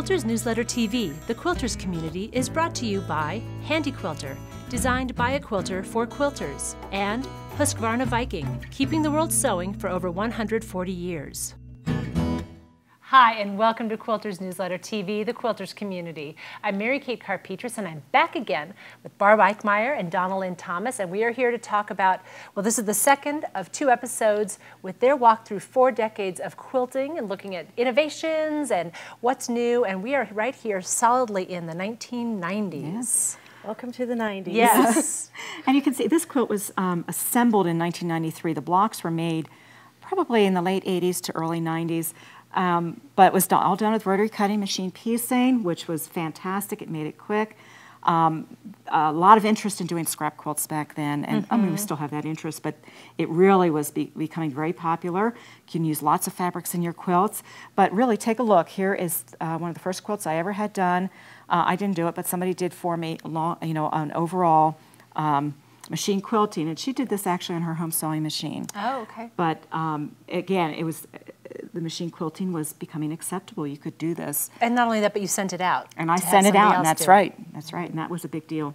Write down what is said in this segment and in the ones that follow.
Quilters Newsletter TV, the Quilters community, is brought to you by Handy Quilter, designed by a quilter for quilters, and Husqvarna Viking, keeping the world sewing for over 140 years. Hi, and welcome to Quilters Newsletter TV, the Quilters community. I'm Mary-Kate Karr-Petras, and I'm back again with Barb Eikmeier and Donna Lynn Thomas, and we are here to talk about, well, this is the second of 2 episodes with their walk through 4 decades of quilting and looking at innovations and what's new, and we are right here solidly in the 1990s. Yes. Welcome to the 90s. Yes. And you can see this quilt was assembled in 1993. The blocks were made probably in the late 80s to early 90s. But it was all done with rotary cutting machine piecing, which was fantastic. It made it quick. A lot of interest in doing scrap quilts back then, and I mean, we still have that interest, but it really was becoming very popular. You can use lots of fabrics in your quilts, but really take a look. Here is one of the first quilts I ever had done. I didn't do it, but somebody did for me, an overall machine quilting, and she did this actually on her home sewing machine. Oh, okay. But again, it was the machine quilting was becoming acceptable. You could do this. And not only that, but you sent it out. And I sent it out, and that's right. That's right, and that was a big deal.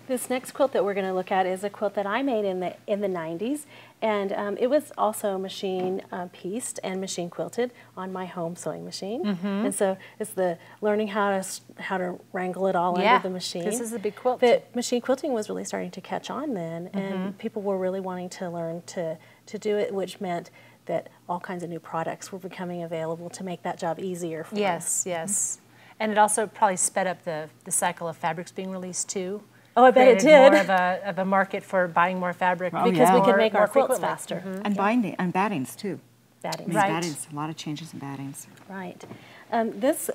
This next quilt that we're going to look at is a quilt that I made in the 90s, and it was also machine pieced and machine quilted on my home sewing machine. And so it's the learning how to wrangle it all under the machine. This is a big quilt. But machine quilting was really starting to catch on then, and people were really wanting to learn to do it, which meant that all kinds of new products were becoming available to make that job easier for us. Yes. And it also probably sped up the cycle of fabrics being released too. Oh, I bet it did. More of a market for buying more fabric. Because we could make our quilts faster. And binding and battings too. Battings. Right. Battings, a lot of changes in battings. Right. This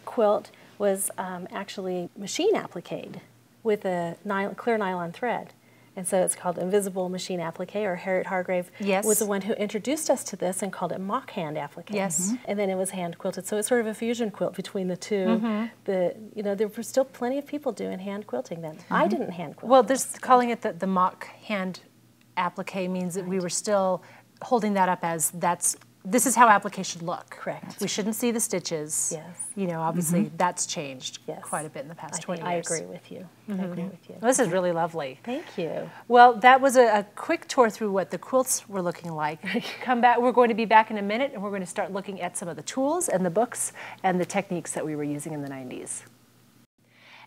quilt was actually machine appliqued with a clear nylon thread. And so it's called Invisible Machine Applique, or Harriet Hargrave was the one who introduced us to this and called it mock hand applique. Yes. And then it was hand quilted. So it's sort of a fusion quilt between the two. There were still plenty of people doing hand quilting then. I didn't hand quilt. Well, calling it the mock hand applique means that we were still holding that up as this is how applique should look. Correct. We shouldn't see the stitches. Yes. Obviously that's changed quite a bit in the past 20 years. I agree with you. I agree with you. Well, this is really lovely. Thank you. Well, that was a quick tour through what the quilts were looking like. Come back. We're going to be back in a minute, and we're going to start looking at some of the tools and the books and the techniques that we were using in the 90s.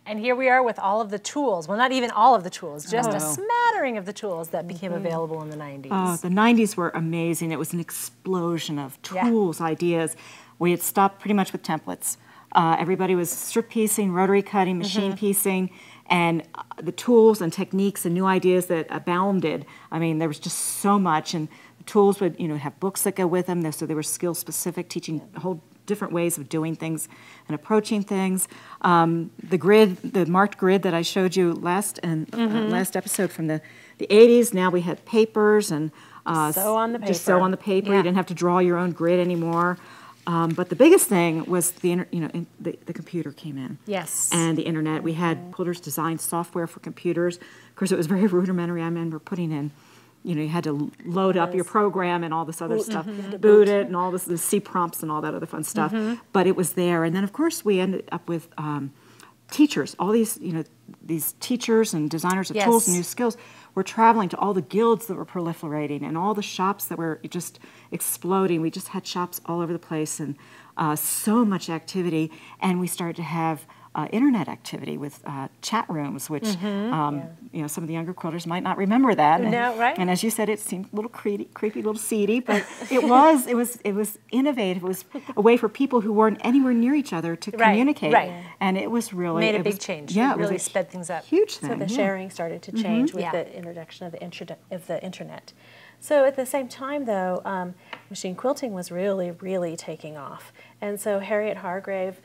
And here we are with all of the tools. Well, not even all of the tools, just a smattering of the tools that became available in the 90s. Oh, the 90s were amazing. It was an explosion of tools, ideas. We had stopped pretty much with templates. Everybody was strip piecing, rotary cutting, machine piecing, and the tools and techniques and new ideas that abounded. I mean, there was just so much, and the tools would, have books that go with them, so they were skill specific, teaching whole different ways of doing things and approaching things. The marked grid that I showed you last episode from the 80s. Now we had papers and sew on the paper. Just sew on the paper. You didn't have to draw your own grid anymore. But the biggest thing was the computer came in. Yes. And the internet. We had Quilters design software for computers. Of course, it was very rudimentary. I remember putting in, you had to load up your program and all this other stuff, boot it, and all the C prompts and all that other fun stuff. But it was there. And then, of course, we ended up with teachers. All these, these teachers and designers of tools and new skills were traveling to all the guilds that were proliferating and all the shops that were just exploding. We just had shops all over the place and so much activity. And we started to have internet activity with chat rooms, which some of the younger quilters might not remember that. No, right? And as you said, it seemed a little creepy, a little seedy, but it was innovative. It was a way for people who weren't anywhere near each other to communicate. And it was really made a big change. Yeah, it really sped things up. Huge thing. So the sharing started to change with the introduction of the internet. So at the same time, though, machine quilting was really, really taking off. And so Harriet Hargrave,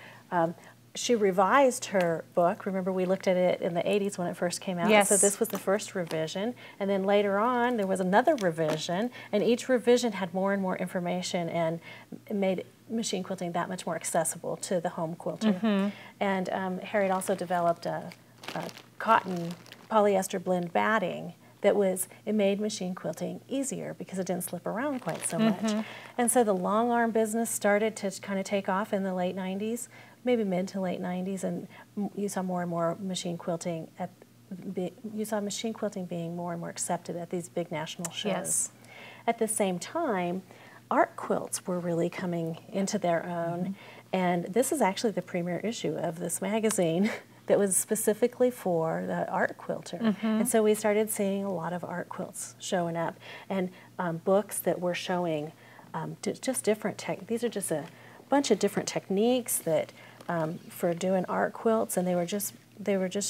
she revised her book. Remember, we looked at it in the 80s when it first came out. Yes. So this was the first revision. And then later on, there was another revision. And each revision had more and more information and made machine quilting that much more accessible to the home quilter. And Harriet also developed a cotton polyester blend batting it made machine quilting easier because it didn't slip around quite so much. And so the long arm business started to kind of take off in the late 90s, maybe mid to late 90s, and you saw more and more machine quilting being more and more accepted at these big national shows. Yes. At the same time, art quilts were really coming into their own, and this is actually the premier issue of this magazine that was specifically for the art quilter. And so we started seeing a lot of art quilts showing up, and books that were showing just different these are just a bunch of different techniques that for doing art quilts, and they were just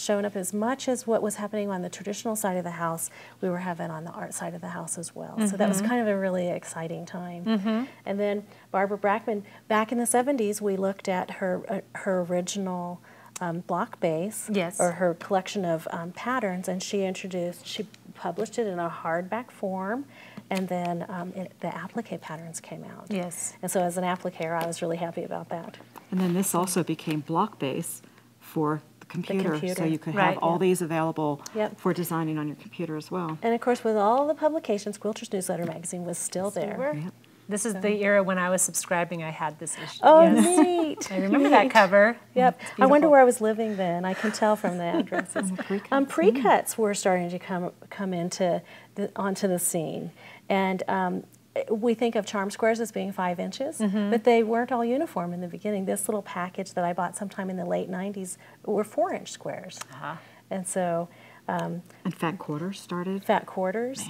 showing up as much as what was happening on the traditional side of the house, we were having on the art side of the house as well. So that was kind of a really exciting time. And then Barbara Brackman, back in the 70s, we looked at her original block base, or her collection of patterns, and she published it in a hardback form, and then the applique patterns came out. And so as an appliquer, I was really happy about that. And then this also became block base for the computer. So you could have all these available for designing on your computer as well. And of course, with all the publications, Quilters Newsletter magazine was still there. This is the era when I was subscribing. I had this issue. Oh, neat. I remember that cover. I wonder where I was living then. I can tell from the addresses. Pre-cuts were starting to come onto the scene. And we think of charm squares as being 5 inches, but they weren't all uniform in the beginning. This little package that I bought sometime in the late 90s were 4-inch squares. And so... and fat quarters started? Fat quarters.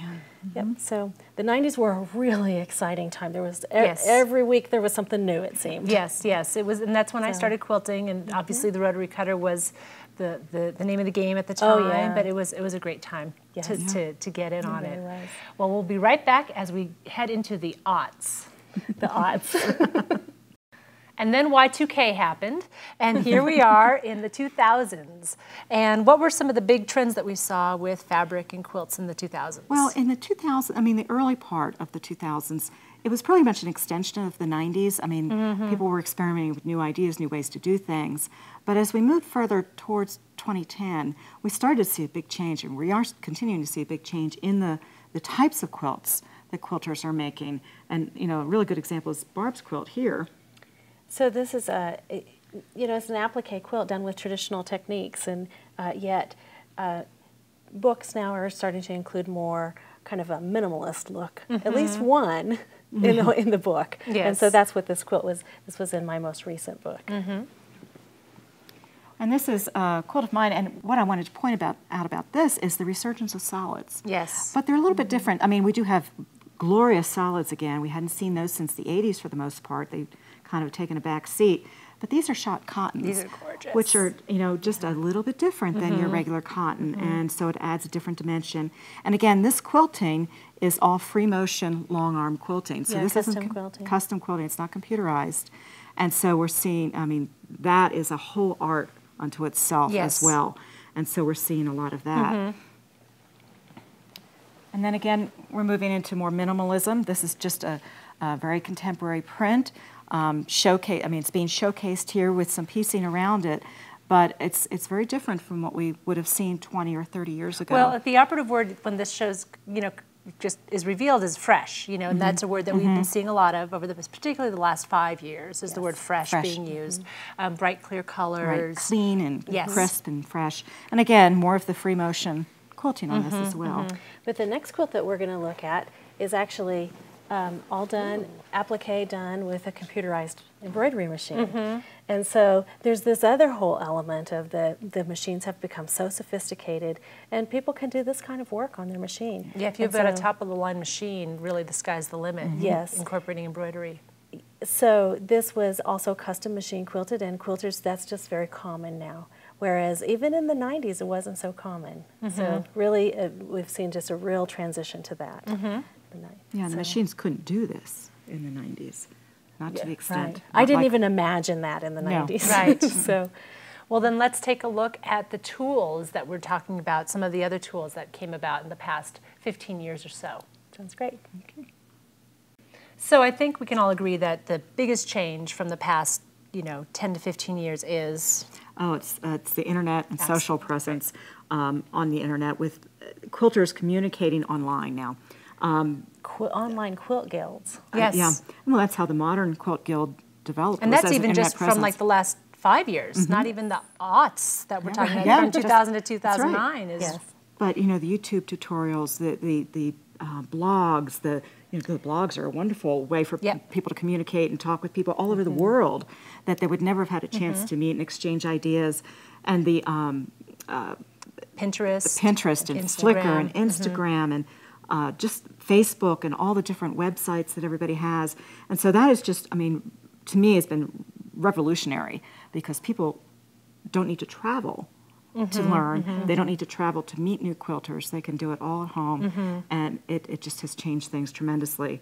So the 90s were a really exciting time. There was every week there was something new, it seemed. It was, and that's when I started quilting, and obviously the rotary cutter was the name of the game at the time, but it was a great time to get in on it. Was. Well, we'll be right back as we head into the aughts. The aughts. And then Y2K happened, and here we are in the 2000s. And what were some of the big trends that we saw with fabric and quilts in the 2000s? Well, in the 2000s, I mean, the early part of the 2000s, it was pretty much an extension of the 90s. I mean, people were experimenting with new ideas, new ways to do things. But as we moved further towards 2010, we started to see a big change, and we are continuing to see a big change in the types of quilts that quilters are making. And, you know, a really good example is Barb's quilt here. So this is it's an applique quilt done with traditional techniques, and yet books now are starting to include more kind of a minimalist look. At least one in the book. And so that's what this quilt was. This was in my most recent book. And this is a quilt of mine, and what I wanted to point out about this is the resurgence of solids. But they're a little bit different. I mean, we do have glorious solids again. We hadn't seen those since the 80s for the most part. They kind of taken a back seat. But these are shot cottons. These are gorgeous. Which are, you know, just a little bit different than your regular cotton, and so it adds a different dimension. And again, this quilting is all free motion, long arm quilting. So this isn't custom quilting, it's not computerized. And so we're seeing, I mean, that is a whole art unto itself as well. And so we're seeing a lot of that. And then again, we're moving into more minimalism. This is just a very contemporary print. Showcase. I mean, it's being showcased here with some piecing around it, but it's very different from what we would have seen 20 or 30 years ago. Well, the operative word when this shows, you know, just is revealed is fresh. You know, and that's a word that we've been seeing a lot of over particularly the last 5 years. Is the word fresh being used? Bright, clear colors, clean and crisp and fresh. And again, more of the free motion quilting on this as well. But the next quilt that we're going to look at is actually all done, applique done with a computerized embroidery machine. And so there's this other whole element of the machines have become so sophisticated, and people can do this kind of work on their machine. If you've got a top-of-the-line machine, really the sky's the limit. Incorporating embroidery. So this was also custom machine quilted, and quilters, that's just very common now. Whereas even in the 90s, it wasn't so common. So really, we've seen just a real transition to that. Yeah, the machines couldn't do this in the 90s, not to the extent. I didn't even imagine that in the 90s. So, well, then let's take a look at the tools that we're talking about, some of the other tools that came about in the past 15 years or so. Sounds great. So I think we can all agree that the biggest change from the past, 10 to 15 years is... Oh, it's the internet and social presence on the internet with quilters communicating online now. Online quilt guilds. Yes. Yeah. Well, that's how the modern quilt guild developed. And was that's as an even internet just from presence. like the last 5 years, not even the aughts that we're talking about, Yeah, from just- 2000 to that's 2009. right. Is Yes. But, you know, the YouTube tutorials, the blogs, the blogs are a wonderful way for Yep. people to communicate and talk with people all over the world that they would never have had a chance to meet and exchange ideas. And the Pinterest, Pinterest and Flickr and Instagram. Instagram and just Facebook and all the different websites that everybody has. And so that is just, I mean, to me, it's been revolutionary because people don't need to travel to learn. They don't need to travel to meet new quilters. They can do it all at home. And it just has changed things tremendously.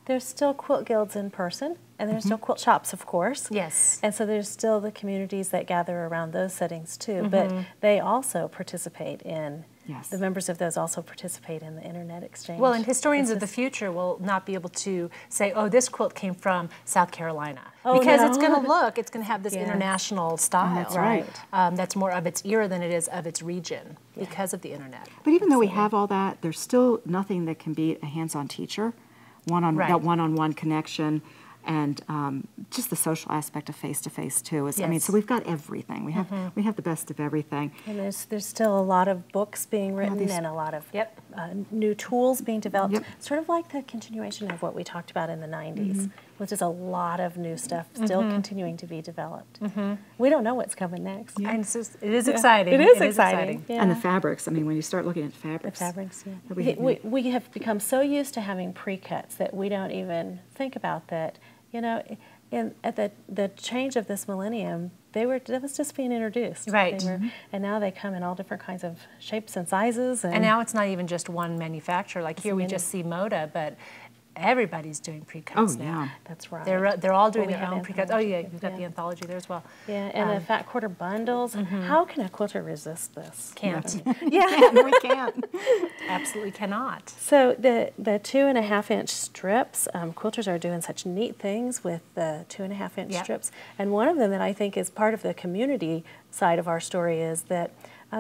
There's still quilt guilds in person, and there's still quilt shops, of course. Yes. And so there's still the communities that gather around those settings too, but they also participate in, Yes. the members of those also participate in the internet exchange. Well, and historians of the future will not be able to say, oh, this quilt came from South Carolina. Oh, because no. it's going to have this international style. That's right. That's more of its era than it is of its region because of the internet. But even though we have all that, there's still nothing that can beat a hands-on teacher, that one-on-one connection, and just the social aspect of face-to-face too. I mean, so we've got everything. We have the best of everything. And there's still a lot of books being written and a lot of new tools being developed, sort of like the continuation of what we talked about in the 90s, which is a lot of new stuff still continuing to be developed. We don't know what's coming next. And it is exciting. It is exciting. Yeah. And the fabrics, I mean, when you start looking at The fabrics. fabrics, we have become so used to having pre-cuts that we don't even think about that. You know, at the change of this millennium, that was just being introduced. Right. And now they come in all different kinds of shapes and sizes. And now it's not even just one manufacturer. Like here we just see Moda, but everybody's doing pre-cuts now. Yeah. That's right. They're all doing we their have own pre-cuts. Oh yeah, you've got the anthology there as well. Yeah, and the fat quarter bundles. How can a quilter resist this? Can't. Yeah, we can't. Absolutely cannot. So the 2.5-inch strips, quilters are doing such neat things with the 2.5-inch strips. And one of them that I think is part of the community side of our story is that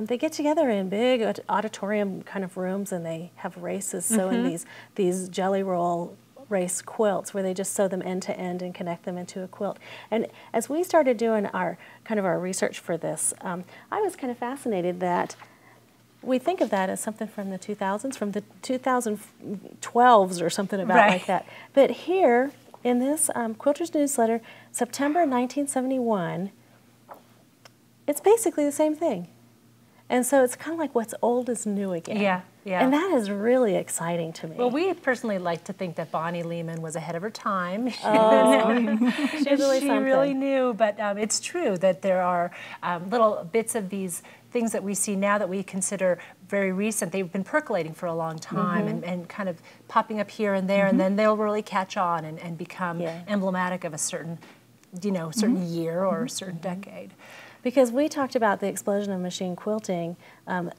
they get together in big auditorium kind of rooms and they have races sewing these jelly roll race quilts where they just sew them end to end and connect them into a quilt. And as we started doing our research for this, I was kind of fascinated that we think of that as something from the 2000s, from the 2012s or something about like that. But here in this Quilters Newsletter, September 1971, it's basically the same thing. And so it's kind of like what's old is new again. Yeah. And that is really exciting to me. Well, we personally like to think that Bonnie Lehman was ahead of her time. She really knew, but it's true that there are little bits of these things that we see now that we consider very recent. They've been percolating for a long time and kind of popping up here and there, and then they'll really catch on and become emblematic of a certain, certain year or a certain decade. Because we talked about the explosion of machine quilting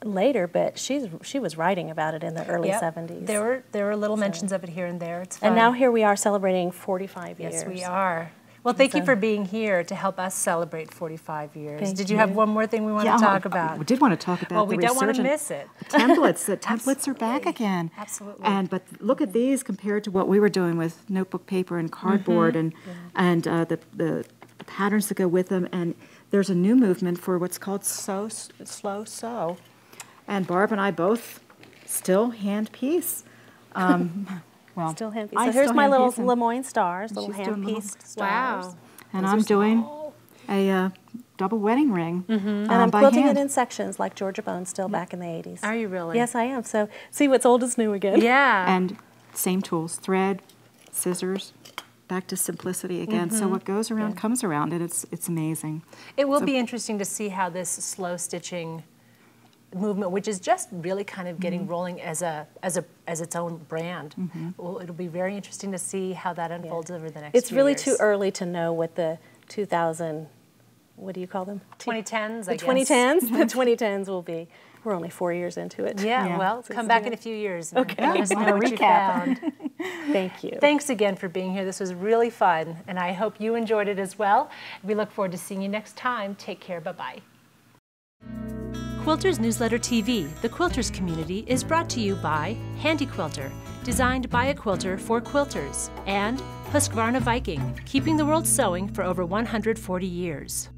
later, but she was writing about it in the early 70s. There were little mentions of it here and there. It's fun. And now here we are celebrating 45 years. Yes, we are. Well, thank you for being here to help us celebrate 45 years. Did you have one more thing we want to talk about? We did want to talk about well, we don't want to miss it. Templates. The templates are back again. Absolutely. But look at these compared to what we were doing with notebook paper and cardboard and the patterns that go with them. And there's a new movement for what's called slow sew. And Barb and I both still hand piece. Still hand piece. So here's my little Lemoyne stars, little hand pieced stars. Wow. And I'm doing a double wedding ring. And I'm quilting it in sections like Georgia Bones still back in the 80s. Are you really? Yes, I am. So see what's old is new again. Yeah. And same tools, thread, scissors, back to simplicity again. So what goes around comes around, and it's amazing. It will be interesting to see how this slow stitching movement, which is just really kind of getting rolling as its own brand. It'll be very interesting to see how that unfolds over the next It's few really years. too early to know what the 2000, what do you call them? 2010s, I guess. 2010s? The 2010s will be. We're only 4 years into it. Yeah, well, come back in a few years and let us know what you recap. found. Thank you. Thanks again for being here. This was really fun, and I hope you enjoyed it as well. We look forward to seeing you next time. Take care. Bye-bye. Quilters Newsletter TV, the Quilters community, is brought to you by Handy Quilter, designed by a quilter for quilters, and Husqvarna Viking, keeping the world sewing for over 140 years.